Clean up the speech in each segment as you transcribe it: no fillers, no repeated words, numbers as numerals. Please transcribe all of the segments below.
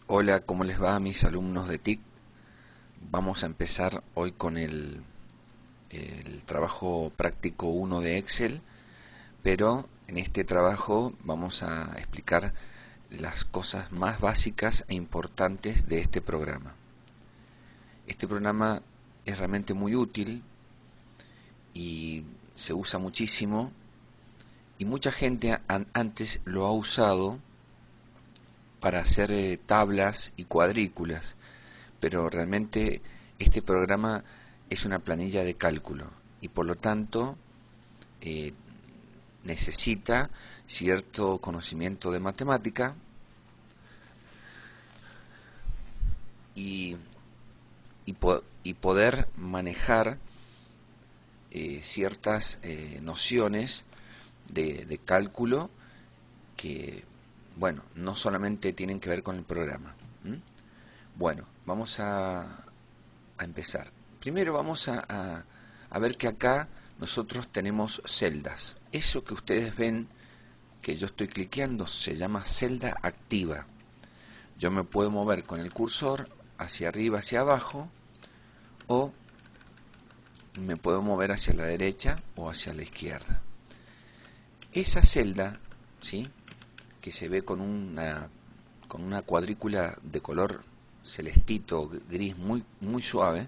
Hola, ¿cómo les va a mis alumnos de TIC? Vamos a empezar hoy con el trabajo práctico 1 de Excel, pero en este trabajo vamos a explicar las cosas más básicas e importantes de este programa. Este programa es realmente muy útil y se usa muchísimo y mucha gente antes lo ha usado para hacer tablas y cuadrículas, pero realmente este programa es una planilla de cálculo y por lo tanto eh, necesita cierto conocimiento de matemática y, y poder manejar ciertas nociones de cálculo que, bueno, no solamente tienen que ver con el programa. Bueno, vamos a empezar. Primero vamos a ver que acá nosotros tenemos celdas. Eso que ustedes ven que yo estoy cliqueando se llama celda activa. Yo me puedo mover con el cursor hacia arriba, hacia abajo, o me puedo mover hacia la derecha o hacia la izquierda. Esa celda, ¿sí?, que se ve con una cuadrícula de color celestito, gris, muy suave,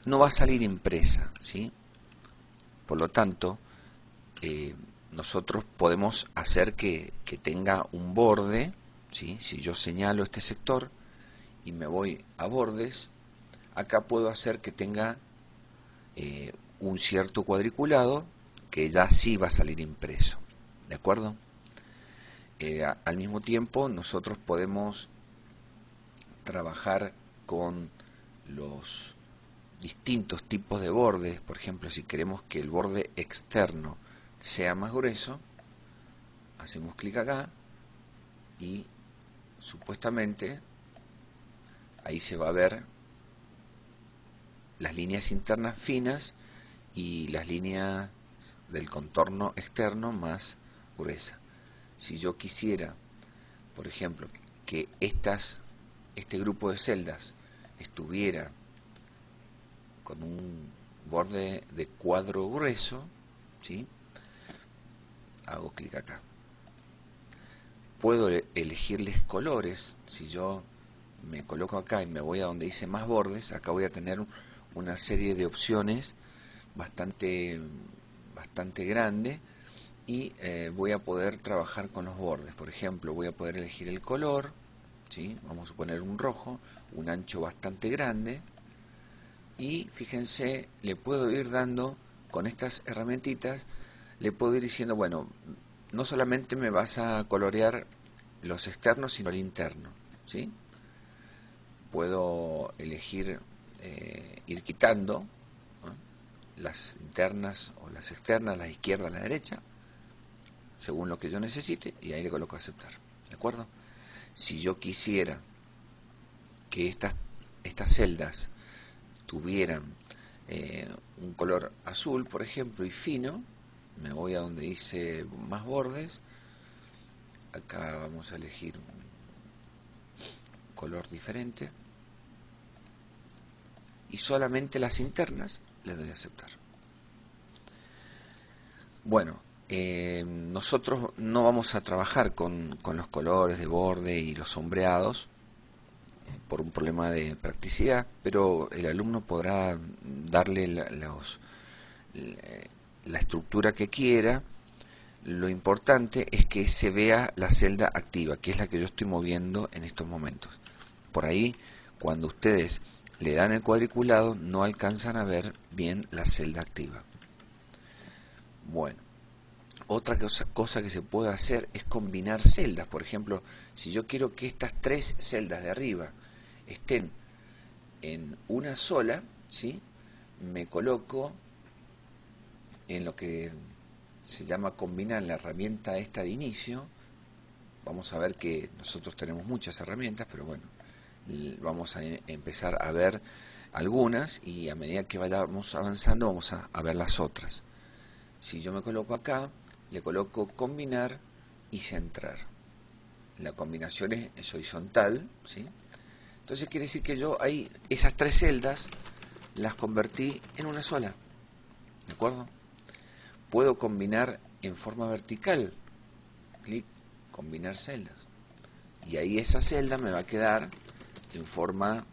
no va a salir impresa, ¿sí? Por lo tanto, nosotros podemos hacer que tenga un borde, ¿sí? Si yo señalo este sector y me voy a bordes, acá puedo hacer que tenga un cierto cuadriculado que ya sí va a salir impreso, ¿de acuerdo? Al mismo tiempo, nosotros podemos trabajar con los distintos tipos de bordes. Por ejemplo, si queremos que el borde externo sea más grueso, hacemos clic acá y supuestamente ahí se va a ver las líneas internas finas y las líneas del contorno externo más gruesa. Si yo quisiera, por ejemplo, que este grupo de celdas estuviera con un borde de cuadro grueso, ¿sí?, hago clic acá. Puedo elegirles colores. Si yo me coloco acá y me voy a donde dice más bordes, acá voy a tener una serie de opciones bastante grande y voy a poder trabajar con los bordes. Por ejemplo, voy a poder elegir el color, ¿sí?, vamos a suponer un rojo, un ancho bastante grande, y fíjense, le puedo ir dando con estas herramientitas, le puedo ir diciendo, bueno, no solamente me vas a colorear los externos, sino el interno, ¿sí? Puedo elegir ir quitando, ¿no?, las internas o las externas, la izquierda, la derecha, según lo que yo necesite, y ahí le coloco aceptar, ¿de acuerdo? Si yo quisiera que estas celdas tuvieran un color azul, por ejemplo, y fino, me voy a donde dice más bordes, acá vamos a elegir un color diferente, y solamente las internas le doy a aceptar. Bueno, nosotros no vamos a trabajar con los colores de borde y los sombreados por un problema de practicidad, pero el alumno podrá darle la estructura que quiera. Lo importante es que se vea la celda activa, que es la que yo estoy moviendo en estos momentos. Por ahí, cuando ustedes le dan el cuadriculado, no alcanzan a ver bien la celda activa. Bueno, otra cosa que se puede hacer es combinar celdas. Por ejemplo, si yo quiero que estas tres celdas de arriba estén en una sola, ¿sí?, me coloco en lo que se llama combinar la herramienta esta de inicio. Vamos a ver que nosotros tenemos muchas herramientas, pero bueno, vamos a empezar a ver algunas y a medida que vayamos avanzando vamos a ver las otras. Si yo me coloco acá, le coloco combinar y centrar. la combinación es horizontal, ¿sí? Entonces quiere decir que yo ahí, esas tres celdas, las convertí en una sola, ¿de acuerdo? Puedo combinar en forma vertical, clic, combinar celdas, y ahí esa celda me va a quedar en forma,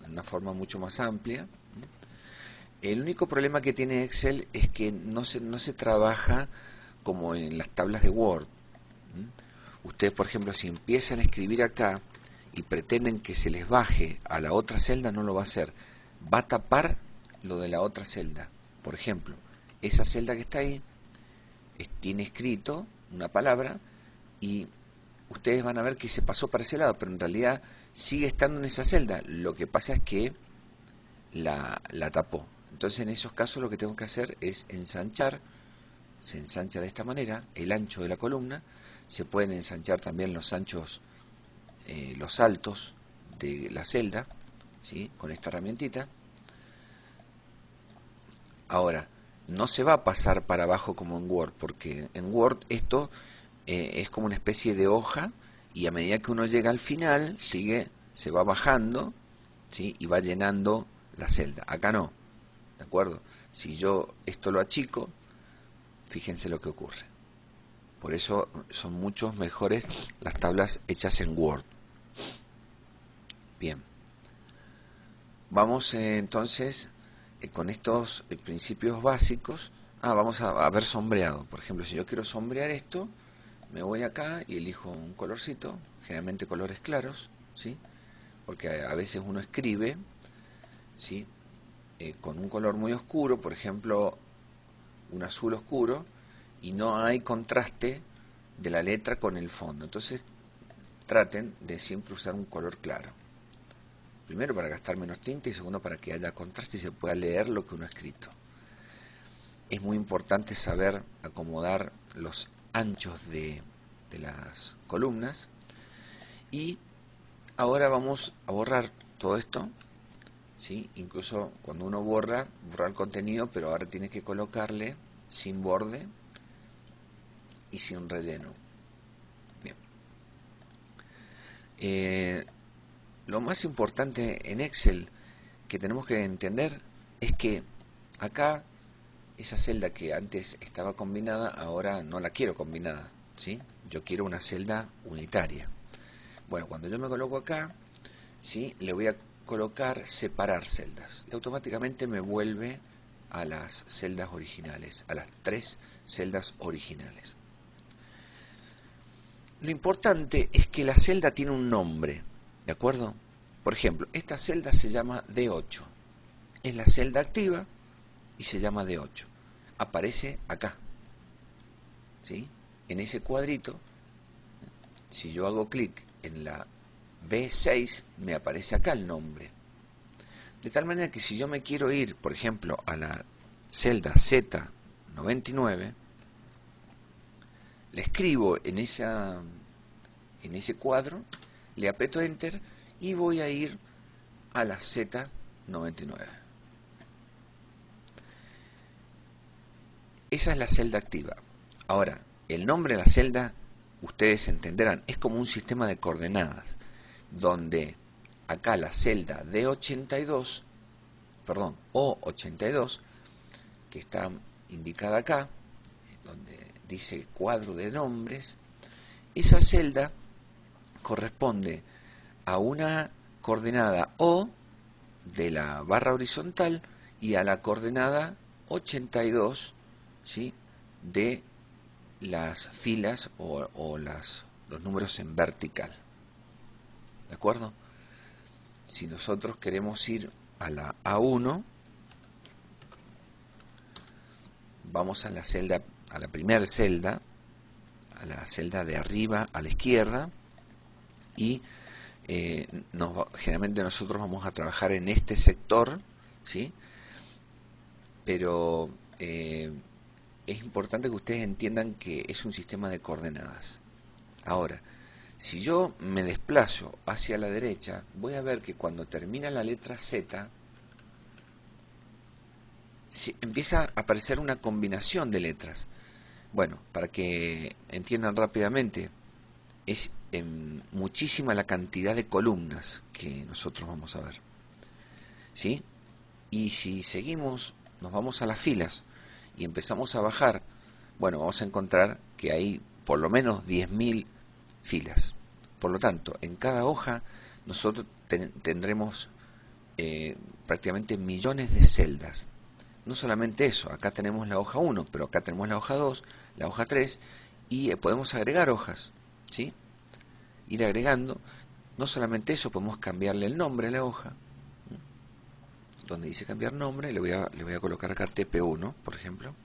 en una forma mucho más amplia. El único problema que tiene Excel es que no se trabaja como en las tablas de Word. Ustedes, por ejemplo, si empiezan a escribir acá y pretenden que se les baje a la otra celda, no lo va a hacer. Va a tapar lo de la otra celda. Por ejemplo, esa celda que está ahí tiene escrito una palabra y ustedes van a ver que se pasó para ese lado, pero en realidad sigue estando en esa celda. Lo que pasa es que la tapó. Entonces, en esos casos lo que tengo que hacer es ensanchar. Se ensancha de esta manera el ancho de la columna. Se pueden ensanchar también los anchos, los altos de la celda, ¿sí? Con esta herramientita. Ahora, no se va a pasar para abajo como en Word, porque en Word esto es como una especie de hoja, y a medida que uno llega al final, se va bajando, ¿sí? Y va llenando la celda. Acá no, ¿de acuerdo? Si yo esto lo achico, fíjense lo que ocurre. Por eso son mucho mejores las tablas hechas en Word. Bien. Vamos entonces con estos principios básicos. Vamos a ver sombreado. Por ejemplo, si yo quiero sombrear esto, me voy acá y elijo un colorcito, generalmente colores claros, ¿sí? Porque a veces uno escribe, ¿sí? Con un color muy oscuro, por ejemplo, un azul oscuro, y no hay contraste de la letra con el fondo. Entonces traten de siempre usar un color claro. Primero para gastar menos tinta y segundo para que haya contraste y se pueda leer lo que uno ha escrito. Es muy importante saber acomodar los anchos de las columnas. Y ahora vamos a borrar todo esto, ¿sí? Incluso cuando uno borra el contenido, pero ahora tiene que colocarle sin borde y sin relleno. Bien. Lo más importante en Excel que tenemos que entender es que acá esa celda que antes estaba combinada, ahora no la quiero combinada, ¿sí? Yo quiero una celda unitaria. Bueno, cuando yo me coloco acá, ¿sí? Le voy a colocar separar celdas. Y automáticamente me vuelve a las celdas originales, a las tres celdas originales. Lo importante es que la celda tiene un nombre, ¿de acuerdo? Por ejemplo, esta celda se llama D8. Es la celda activa y se llama D8. Aparece acá, ¿sí? En ese cuadrito, si yo hago clic en la B6, me aparece acá el nombre. De tal manera que si yo me quiero ir, por ejemplo, a la celda Z99, le escribo en ese cuadro, le aprieto Enter y voy a ir a la Z99. Esa es la celda activa. Ahora, el nombre de la celda, ustedes entenderán, es como un sistema de coordenadas, donde acá la celda D82, perdón, O82, que está indicada acá, donde dice cuadro de nombres, esa celda corresponde a una coordenada O de la barra horizontal y a la coordenada 82, ¿sí? De las filas o los números en vertical. ¿De acuerdo? Si nosotros queremos ir a la A1, vamos a la celda, a la primera celda, a la celda de arriba a la izquierda, y generalmente nosotros vamos a trabajar en este sector, ¿sí? Pero es importante que ustedes entiendan que es un sistema de coordenadas. Ahora, si yo me desplazo hacia la derecha, voy a ver que cuando termina la letra Z, empieza a aparecer una combinación de letras. Bueno, para que entiendan rápidamente, es muchísima la cantidad de columnas que nosotros vamos a ver, ¿sí? Y si seguimos, nos vamos a las filas y empezamos a bajar, bueno, vamos a encontrar que hay por lo menos 10.000 filas. Por lo tanto, en cada hoja nosotros tendremos prácticamente millones de celdas. No solamente eso, acá tenemos la hoja 1, pero acá tenemos la hoja 2, la hoja 3, y podemos agregar hojas, ¿sí? Ir agregando. No solamente eso, podemos cambiarle el nombre a la hoja. Donde dice cambiar nombre, le voy a colocar acá TP1, por ejemplo.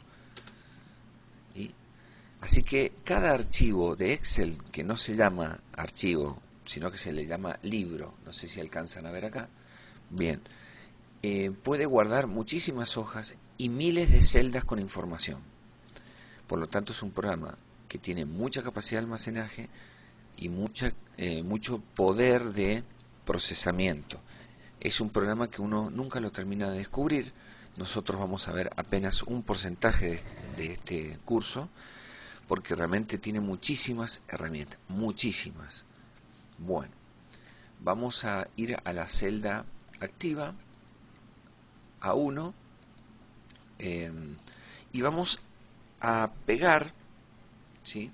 Y así que cada archivo de Excel, que no se llama archivo, sino que se le llama libro, no sé si alcanzan a ver acá, bien, puede guardar muchísimas hojas y miles de celdas con información. Por lo tanto, es un programa que tiene mucha capacidad de almacenaje y mucho poder de procesamiento. Es un programa que uno nunca lo termina de descubrir. Nosotros vamos a ver apenas un porcentaje de este curso, porque realmente tiene muchísimas herramientas, muchísimas. Bueno, vamos a ir a la celda activa, A1, y vamos a pegar, ¿sí?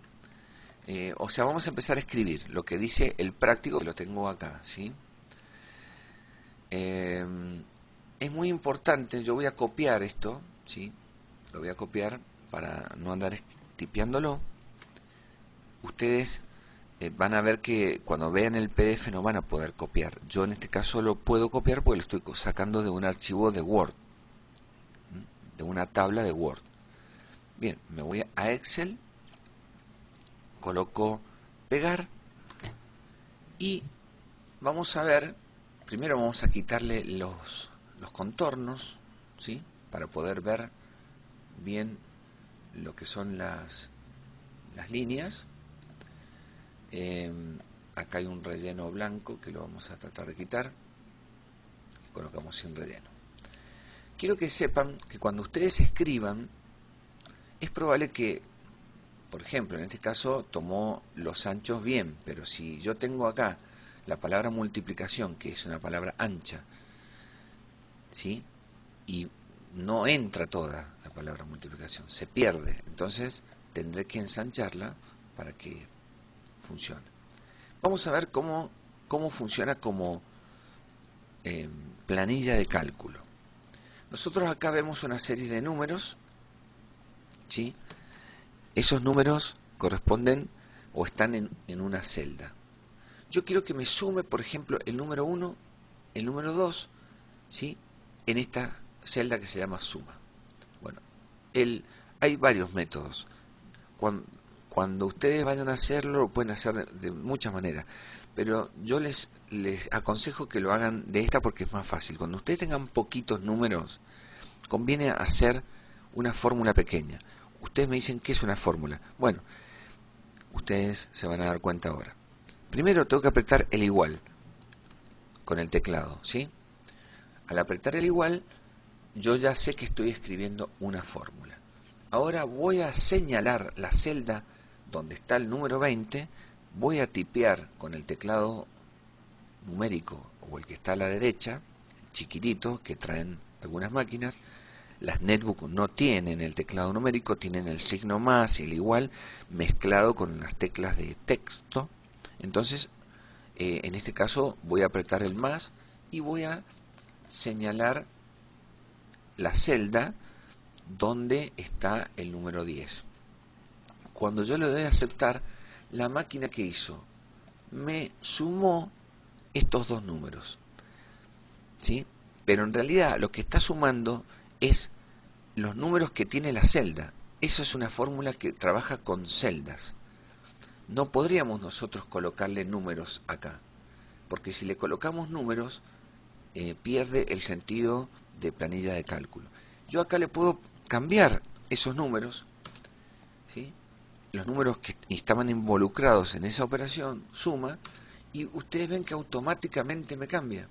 O sea, vamos a empezar a escribir lo que dice el práctico, que lo tengo acá, ¿sí? Es muy importante, yo voy a copiar esto, ¿sí? Lo voy a copiar para no andar tipeándolo. Ustedes van a ver que cuando vean el PDF no van a poder copiar. Yo en este caso lo puedo copiar porque lo estoy sacando de un archivo de Word, de una tabla de Word. Bien, me voy a Excel, coloco pegar y vamos a ver, primero vamos a quitarle los contornos, ¿sí? Para poder ver bien lo que son las líneas. Acá hay un relleno blanco que lo vamos a tratar de quitar y colocamos sin relleno. Quiero que sepan que cuando ustedes escriban es probable que, por ejemplo, en este caso tomó los anchos bien, pero si yo tengo acá la palabra multiplicación, que es una palabra ancha, ¿sí? Y no entra toda la palabra multiplicación, se pierde, entonces tendré que ensancharla para que funcione. Vamos a ver cómo funciona como planilla de cálculo. Nosotros acá vemos una serie de números, ¿sí? Esos números corresponden o están en una celda. Yo quiero que me sume, por ejemplo, el número 1, el número 2, ¿sí? En esta celda que se llama suma. Bueno, hay varios métodos. Cuando ustedes vayan a hacerlo, lo pueden hacer de muchas maneras, pero yo les aconsejo que lo hagan de esta porque es más fácil. Cuando ustedes tengan poquitos números, conviene hacer una fórmula pequeña. Ustedes me dicen, ¿qué es una fórmula? Bueno, ustedes se van a dar cuenta ahora. Primero tengo que apretar el igual con el teclado, ¿sí? Al apretar el igual, yo ya sé que estoy escribiendo una fórmula. Ahora voy a señalar la celda donde está el número 20, voy a tipear con el teclado numérico o el que está a la derecha, chiquitito, que traen algunas máquinas. Las netbook no tienen el teclado numérico, tienen el signo más y el igual mezclado con las teclas de texto. Entonces, en este caso voy a apretar el más y voy a señalar la celda donde está el número 10. Cuando yo le doy a aceptar, la máquina que hizo me sumó estos dos números, ¿sí? Pero en realidad lo que está sumando es los números que tiene la celda. Eso es una fórmula que trabaja con celdas. No podríamos nosotros colocarle números acá, porque si le colocamos números, pierde el sentido de planilla de cálculo. Yo acá le puedo cambiar esos números, ¿sí? Los números que estaban involucrados en esa operación, suma, y ustedes ven que automáticamente me cambia.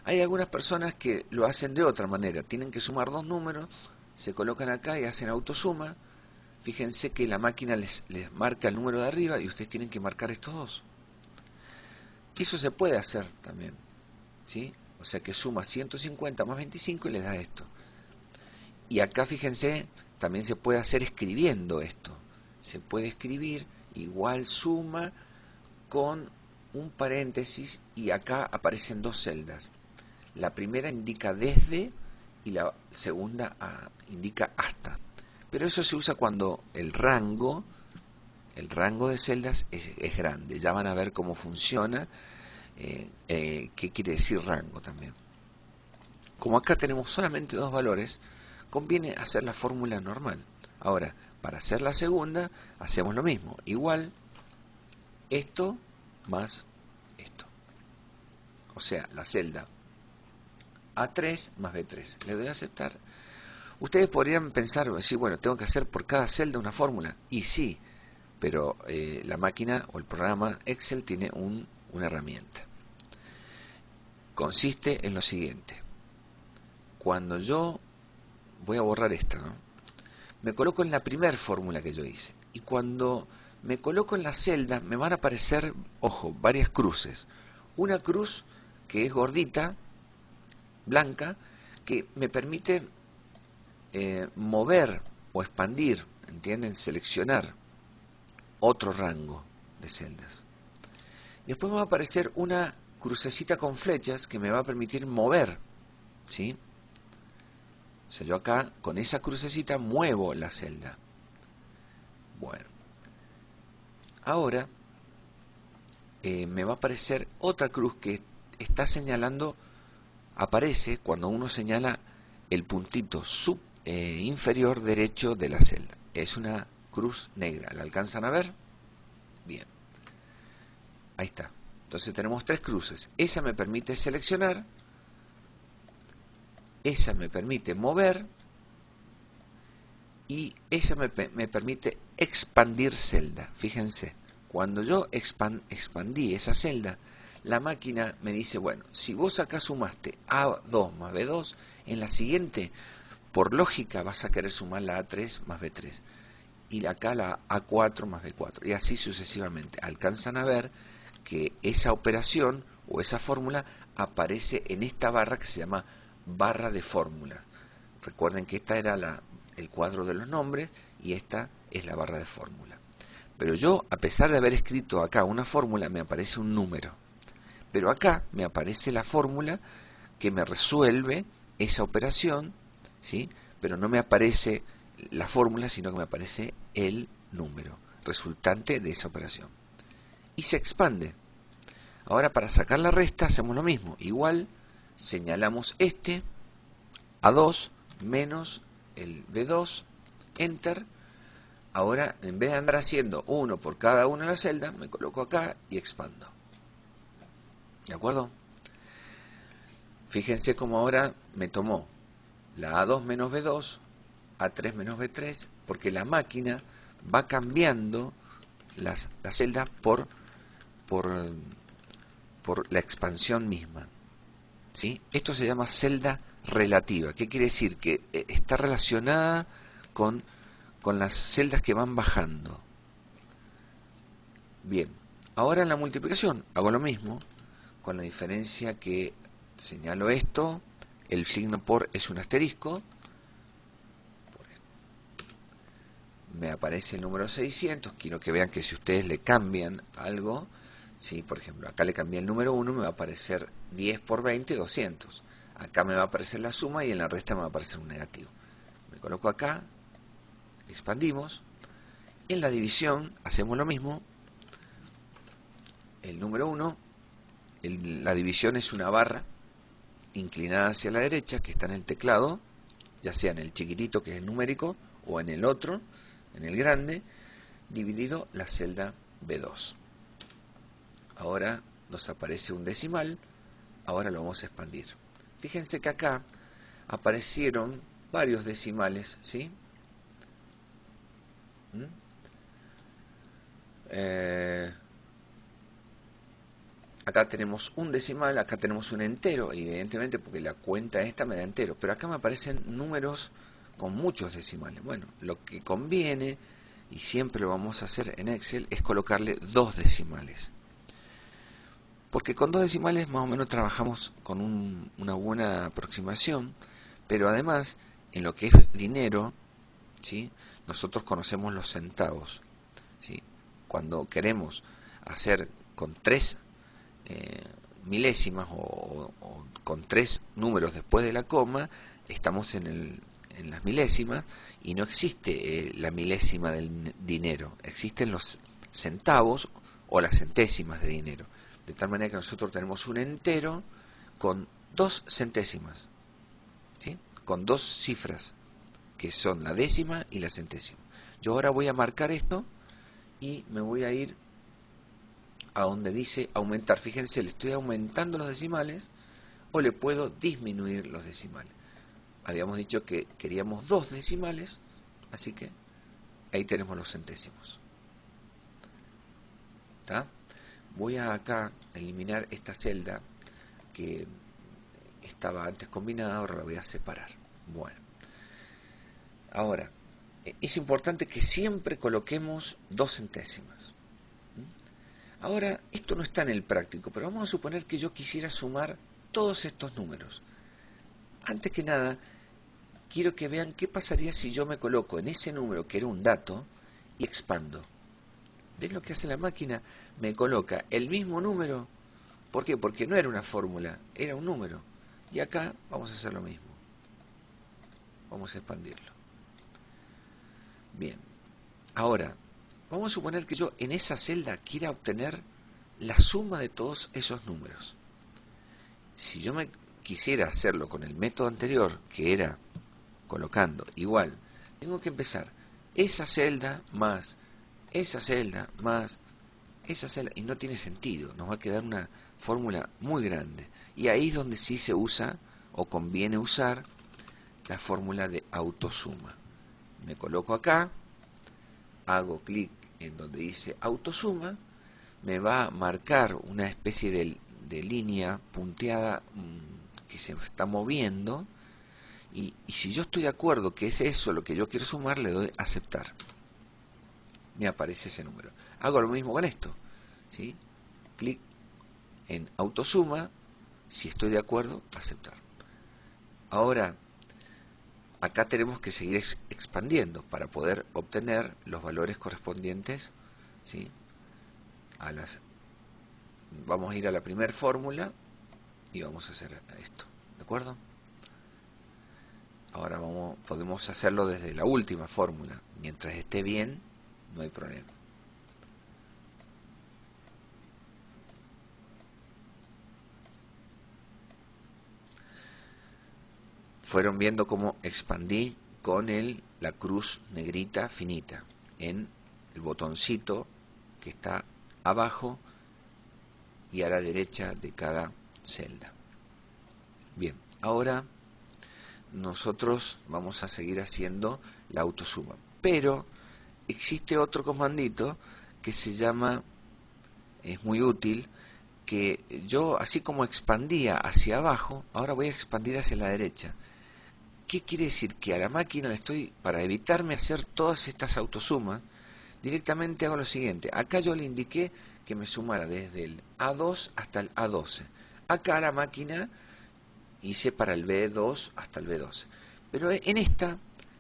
Hay algunas personas que lo hacen de otra manera, tienen que sumar dos números, se colocan acá y hacen autosuma, fíjense que la máquina les marca el número de arriba y ustedes tienen que marcar estos dos. Eso se puede hacer también, ¿sí? O sea que suma 150 más 25 y les da esto. Y acá fíjense, también se puede hacer escribiendo esto. Se puede escribir igual suma con un paréntesis y acá aparecen dos celdas. La primera indica desde y la segunda indica hasta. Pero eso se usa cuando el rango de celdas es grande. Ya van a ver cómo funciona, qué quiere decir rango también. Como acá tenemos solamente dos valores, conviene hacer la fórmula normal. Ahora, para hacer la segunda, hacemos lo mismo. Igual, esto más esto. O sea, la celda A3 más B3. Le doy a aceptar. Ustedes podrían pensar, decir, bueno, tengo que hacer por cada celda una fórmula. Y sí, pero la máquina o el programa Excel tiene una herramienta. Consiste en lo siguiente. Cuando yo voy a borrar esta, ¿no? Me coloco en la primera fórmula que yo hice. Y cuando me coloco en la celda, me van a aparecer, ojo, varias cruces. Una cruz que es gordita, blanca, que me permite mover o expandir, ¿entienden? Seleccionar otro rango de celdas. Después me va a aparecer una crucecita con flechas que me va a permitir mover, ¿sí? O sea, yo acá con esa crucecita muevo la celda. Bueno, ahora me va a aparecer otra cruz que está señalando, aparece cuando uno señala el puntito inferior derecho de la celda. Es una cruz negra. ¿La alcanzan a ver? Bien. Ahí está. Entonces tenemos tres cruces. Esa me permite seleccionar. Esa me permite mover. Y esa me permite expandir celda. Fíjense. Cuando yo expandí esa celda, la máquina me dice, bueno, si vos acá sumaste A2 más B2, en la siguiente, por lógica, vas a querer sumar la A3 más B3. Y acá la A4 más B4. Y así sucesivamente. Alcanzan a ver que esa operación o esa fórmula aparece en esta barra que se llama barra de fórmulas. Recuerden que esta era el cuadro de los nombres y esta es la barra de fórmula. Pero yo, a pesar de haber escrito acá una fórmula, me aparece un número. Pero acá me aparece la fórmula que me resuelve esa operación, ¿sí? Pero no me aparece la fórmula, sino que me aparece el número resultante de esa operación. Y se expande. Ahora, para sacar la resta, hacemos lo mismo. Igual, señalamos este, A2, menos el B2, Enter. Ahora, en vez de andar haciendo uno por cada una de las celdas, me coloco acá y expando. ¿De acuerdo? Fíjense cómo ahora me tomó la A2 menos B2, A3 menos B3, porque la máquina va cambiando las celdas por la expansión misma, ¿sí? Esto se llama celda relativa. ¿Qué quiere decir? Que está relacionada con las celdas que van bajando. Bien, ahora en la multiplicación hago lo mismo, con la diferencia que señalo esto, el signo por es un asterisco, me aparece el número 600, quiero que vean que si ustedes le cambian algo, si por ejemplo acá le cambié el número 1, me va a aparecer 10 por 20, 200. Acá me va a aparecer la suma y en la resta me va a aparecer un negativo. Me coloco acá, expandimos. En la división hacemos lo mismo. El número 1, la división es una barra inclinada hacia la derecha que está en el teclado, ya sea en el chiquitito que es el numérico o en el otro, en el grande, dividido la celda B2. Ahora nos aparece un decimal, ahora lo vamos a expandir. Fíjense que acá aparecieron varios decimales, ¿sí? Acá tenemos un decimal, acá tenemos un entero, evidentemente porque la cuenta esta me da entero, pero acá me aparecen números con muchos decimales. Bueno, lo que conviene, y siempre lo vamos a hacer en Excel, es colocarle 2 decimales. Porque con 2 decimales más o menos trabajamos con una buena aproximación, pero además, en lo que es dinero, ¿sí?, nosotros conocemos los centavos, ¿sí? Cuando queremos hacer con 3 milésimas o con 3 números después de la coma, estamos en las milésimas y no existe la milésima del dinero, existen los centavos o las centésimas de dinero. De tal manera que nosotros tenemos un entero con 2 centésimas, ¿sí?, con 2 cifras, que son la décima y la centésima. Yo ahora voy a marcar esto y me voy a ir a donde dice aumentar. Fíjense, le estoy aumentando los decimales o le puedo disminuir los decimales. Habíamos dicho que queríamos 2 decimales, así que ahí tenemos los centésimos. ¿Está? Voy a acá eliminar esta celda que estaba antes combinada, ahora la voy a separar. Bueno, ahora es importante que siempre coloquemos 2 centésimas. Ahora, esto no está en el práctico, pero vamos a suponer que yo quisiera sumar todos estos números. Antes que nada, quiero que vean qué pasaría si yo me coloco en ese número que era un dato y expando. ¿Ven lo que hace la máquina? Me coloca el mismo número. ¿Por qué? Porque no era una fórmula, era un número. Y acá vamos a hacer lo mismo. Vamos a expandirlo. Bien. Ahora, vamos a suponer que yo en esa celda quiera obtener la suma de todos esos números. Si yo me quisiera hacerlo con el método anterior, que era colocando igual, tengo que empezar esa celda más esa celda más esa celda, y no tiene sentido, nos va a quedar una fórmula muy grande. Y ahí es donde sí se usa o conviene usar la fórmula de autosuma. Me coloco acá, hago clic en donde dice autosuma, me va a marcar una especie de línea punteada que se está moviendo, y si yo estoy de acuerdo que es eso lo que yo quiero sumar, le doy a aceptar. Me aparece ese número. Hago lo mismo con esto, ¿sí? Clic en autosuma, si estoy de acuerdo, aceptar. Ahora, acá tenemos que seguir expandiendo para poder obtener los valores correspondientes, ¿sí?, a las... Vamos a ir a la primera fórmula y vamos a hacer esto, ¿de acuerdo? Ahora podemos hacerlo desde la última fórmula. Mientras esté bien, no hay problema. Fueron viendo cómo expandí con la cruz negrita finita en el botoncito que está abajo y a la derecha de cada celda. Bien, ahora nosotros vamos a seguir haciendo la autosuma, pero existe otro comandito que se llama, es muy útil, que yo así como expandía hacia abajo, ahora voy a expandir hacia la derecha. ¿Qué quiere decir? Que a la máquina le estoy, para evitarme hacer todas estas autosumas, directamente hago lo siguiente. Acá yo le indiqué que me sumara desde el A2 hasta el A12. Acá a la máquina hice para el B2 hasta el B12. Pero en esta,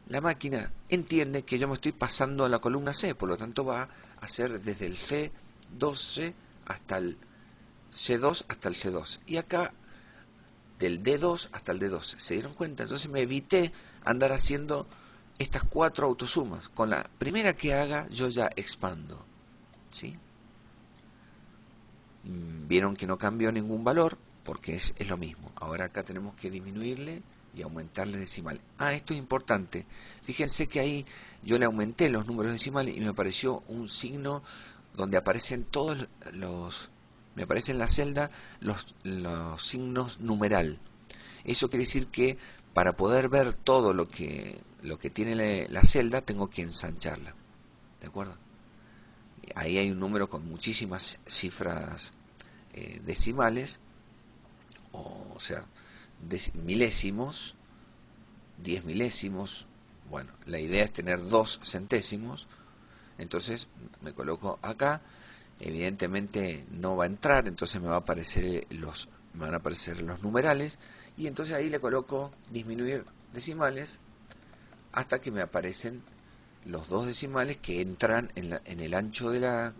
la máquina entiende que yo me estoy pasando a la columna C, por lo tanto va a hacer desde el C12 hasta el C2 hasta el C12. Y acá del D2 hasta el D12. ¿Se dieron cuenta? Entonces me evité andar haciendo estas 4 autosumas. Con la primera que haga, yo ya expando, ¿sí? Vieron que no cambió ningún valor, porque es lo mismo. Ahora acá tenemos que disminuirle y aumentarle decimal. Esto es importante. Fíjense que ahí yo le aumenté los números decimales y me apareció un signo donde aparecen todos los... Me aparece en la celda los signos numeral. Eso quiere decir que para poder ver todo lo que tiene la celda, tengo que ensancharla. ¿De acuerdo? Ahí hay un número con muchísimas cifras decimales, o sea, milésimos, 10 milésimos, Bueno, la idea es tener 2 centésimos, entonces me coloco acá, evidentemente no va a entrar, entonces me van a aparecer los numerales, y entonces ahí le coloco disminuir decimales hasta que me aparecen los 2 decimales que entran en el ancho de la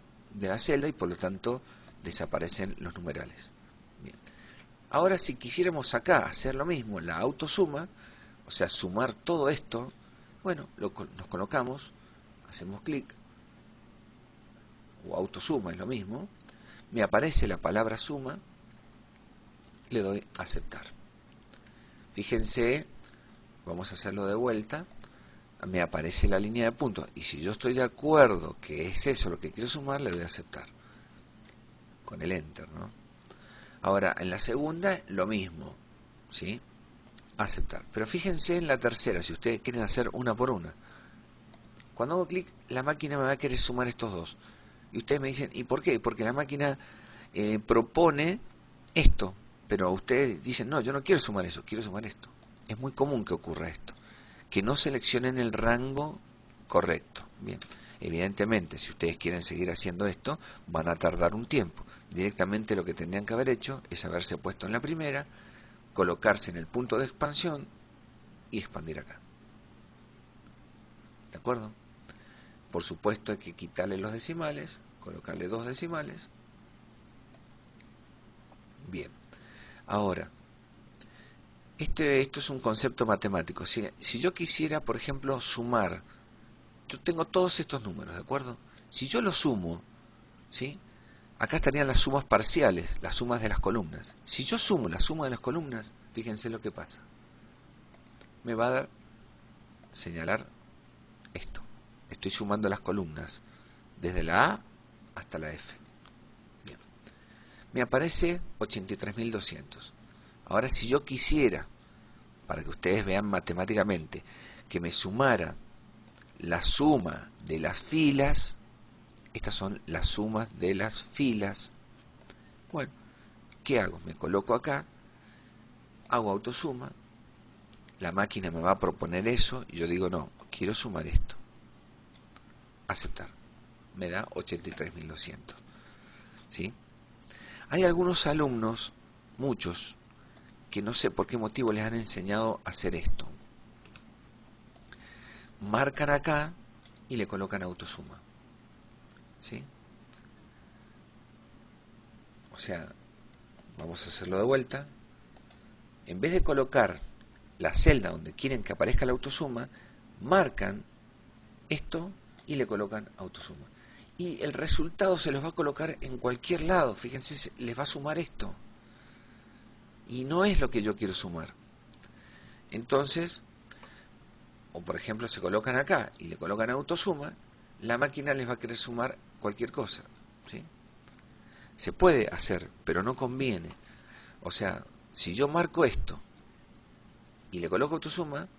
celda y por lo tanto desaparecen los numerales. Bien. Ahora si quisiéramos acá hacer lo mismo, la autosuma, o sea, sumar todo esto, bueno, nos colocamos, hacemos clic, o autosuma es lo mismo, me aparece la palabra suma, le doy a aceptar. Fíjense, vamos a hacerlo de vuelta, me aparece la línea de puntos, y si yo estoy de acuerdo que es eso lo que quiero sumar, le doy a aceptar, con el enter, ¿no? Ahora, en la segunda, lo mismo, ¿sí? Aceptar. Pero fíjense en la tercera, si ustedes quieren hacer una por una. Cuando hago clic, la máquina me va a querer sumar estos dos. Y ustedes me dicen, ¿y por qué? Porque la máquina propone esto, pero ustedes dicen, no, yo no quiero sumar eso, quiero sumar esto. Es muy común que ocurra esto, que no seleccionen el rango correcto. Bien, evidentemente, si ustedes quieren seguir haciendo esto, van a tardar un tiempo. Directamente lo que tendrían que haber hecho es haberse puesto en la primera, colocarse en el punto de expansión y expandir acá. ¿De acuerdo? Por supuesto hay que quitarle los decimales, colocarle 2 decimales. Bien. Ahora, esto es un concepto matemático. Si yo quisiera, por ejemplo, sumar, yo tengo todos estos números, ¿de acuerdo? Si yo los sumo, ¿sí? Acá estarían las sumas parciales, las sumas de las columnas. Si yo sumo la suma de las columnas, fíjense lo que pasa. Me va a dar, señalar esto. Estoy sumando las columnas, desde la A hasta la F. Bien. Me aparece 83.200. Ahora, si yo quisiera, para que ustedes vean matemáticamente, que me sumara la suma de las filas, estas son las sumas de las filas. Bueno, ¿qué hago? Me coloco acá, hago autosuma, la máquina me va a proponer eso, y yo digo, no, quiero sumar esto. Aceptar. Me da 83.200. ¿Sí? Hay algunos alumnos, muchos, que no sé por qué motivo les han enseñado a hacer esto. Marcan acá y le colocan autosuma. ¿Sí? O sea, vamos a hacerlo de vuelta. En vez de colocar la celda donde quieren que aparezca la autosuma, marcan esto y le colocan autosuma. Y el resultado se los va a colocar en cualquier lado. Fíjense, les va a sumar esto. Y no es lo que yo quiero sumar. Entonces, o por ejemplo se colocan acá y le colocan autosuma, la máquina les va a querer sumar cualquier cosa, ¿sí? Se puede hacer, pero no conviene. O sea, si yo marco esto y le coloco autosuma,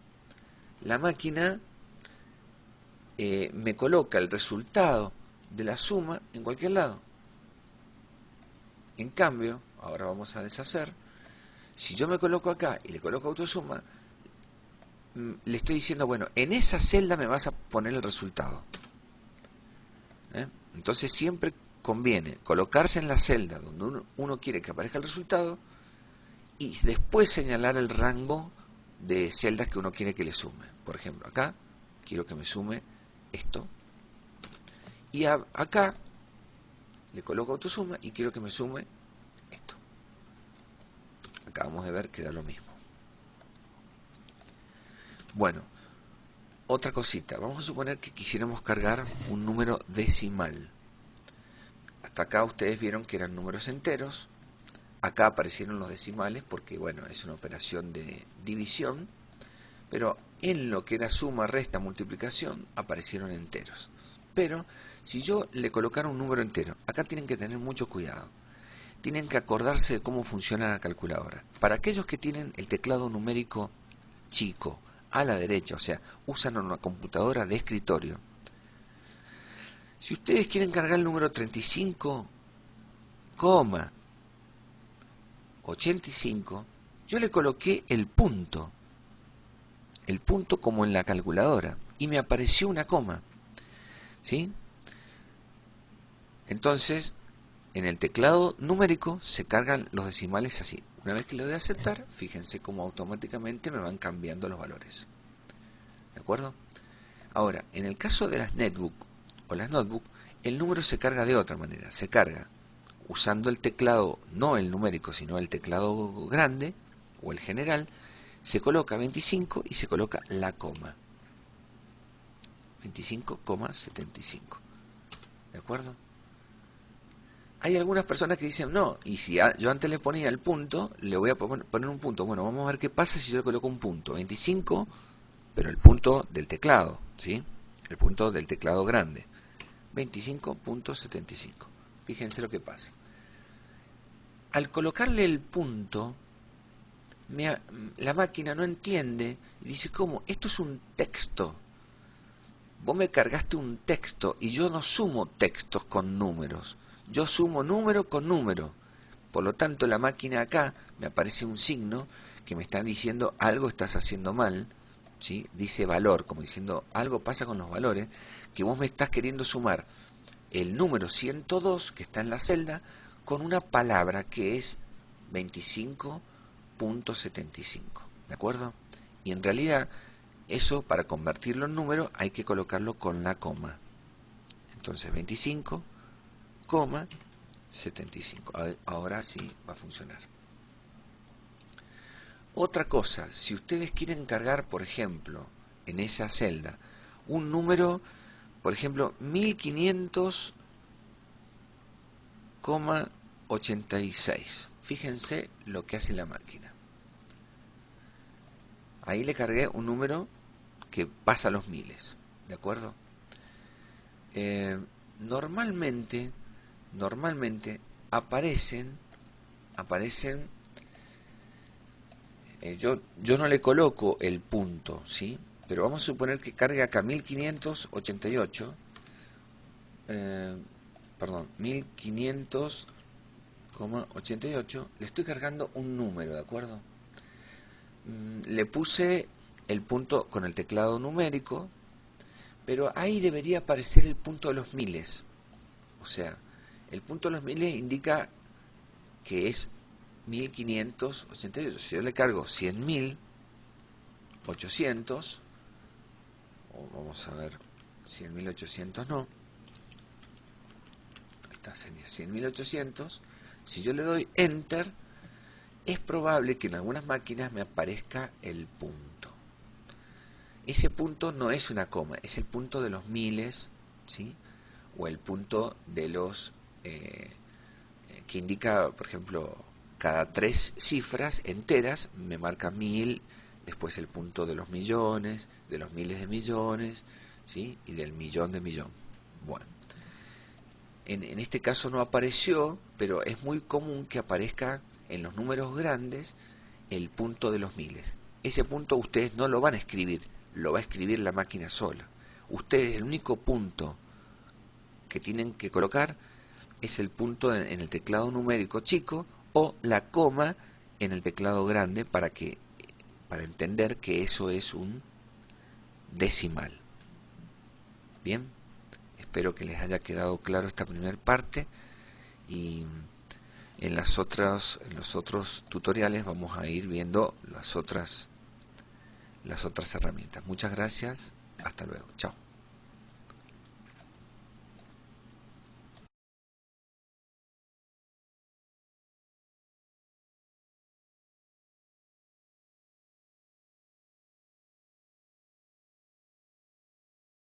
la máquina me coloca el resultado de la suma en cualquier lado. En cambio, ahora vamos a deshacer, si yo me coloco acá y le coloco autosuma, le estoy diciendo, bueno, en esa celda me vas a poner el resultado. Entonces siempre conviene colocarse en la celda donde uno quiere que aparezca el resultado y después señalar el rango de celdas que uno quiere que le sume. Por ejemplo, acá quiero que me sume esto, y acá le coloco autosuma y quiero que me sume esto. Acabamos de ver que da lo mismo. Bueno, otra cosita, vamos a suponer que quisiéramos cargar un número decimal. Hasta acá ustedes vieron que eran números enteros, acá aparecieron los decimales porque, bueno, es una operación de división, pero en lo que era suma, resta, multiplicación, aparecieron enteros. Pero si yo le colocara un número entero, acá tienen que tener mucho cuidado. Tienen que acordarse de cómo funciona la calculadora. Para aquellos que tienen el teclado numérico chico, a la derecha, o sea, usan una computadora de escritorio. Si ustedes quieren cargar el número 35,85, yo le coloqué el punto el punto como en la calculadora y me apareció una coma, ¿sí? Entonces, en el teclado numérico se cargan los decimales así. Una vez que le doy a aceptar, fíjense cómo automáticamente me van cambiando los valores. ¿De acuerdo? Ahora, en el caso de las netbook o las notebook, el número se carga de otra manera. Se carga usando el teclado, no el numérico, sino el teclado grande o el general. Se coloca 25 y se coloca la coma. 25,75. ¿De acuerdo? Hay algunas personas que dicen, no, y si yo antes le ponía el punto, le voy a poner un punto. Bueno, vamos a ver qué pasa si yo le coloco un punto. 25, pero el punto del teclado, ¿sí? El punto del teclado grande. 25,75. Fíjense lo que pasa. Al colocarle el punto, la máquina no entiende y dice, ¿cómo? Esto es un texto. Vos me cargaste un texto y yo no sumo textos con números. Yo sumo número con número. Por lo tanto, la máquina acá me aparece un signo que me está diciendo algo estás haciendo mal, ¿sí? Dice valor, como diciendo algo pasa con los valores, que vos me estás queriendo sumar el número 102 que está en la celda con una palabra que es 25,75. ¿De acuerdo? Y en realidad, eso para convertirlo en número hay que colocarlo con la coma. Entonces 25,75. Ahora sí va a funcionar. Otra cosa, si ustedes quieren cargar, por ejemplo, en esa celda, un número, por ejemplo, 1500,86. Fíjense lo que hace la máquina. Ahí le cargué un número que pasa los miles, ¿de acuerdo? Normalmente aparecen yo no le coloco el punto, ¿sí? Pero vamos a suponer que cargue acá 1588, 1500,88, le estoy cargando un número, ¿de acuerdo? Le puse el punto con el teclado numérico, pero ahí debería aparecer el punto de los miles. O sea, el punto de los miles indica que es 1588. Si yo le cargo 100.800, o vamos a ver, 100.800 no, esta sería 100.800, si yo le doy Enter, es probable que en algunas máquinas me aparezca el punto. Ese punto no es una coma, es el punto de los miles, ¿sí? O el punto de los que indica, por ejemplo, cada 3 cifras enteras me marca 1000, después el punto de los millones, de los miles de millones, ¿sí? Y del millón de millón. Bueno, en este caso no apareció, pero es muy común que aparezca en los números grandes el punto de los miles. Ese punto ustedes no lo van a escribir, lo va a escribir la máquina sola. Ustedes, el único punto que tienen que colocar es el punto en el teclado numérico chico o la coma en el teclado grande para entender que eso es un decimal. Bien, espero que les haya quedado claro esta primera parte y en los otros tutoriales vamos a ir viendo las otras herramientas. Muchas gracias, hasta luego, chao.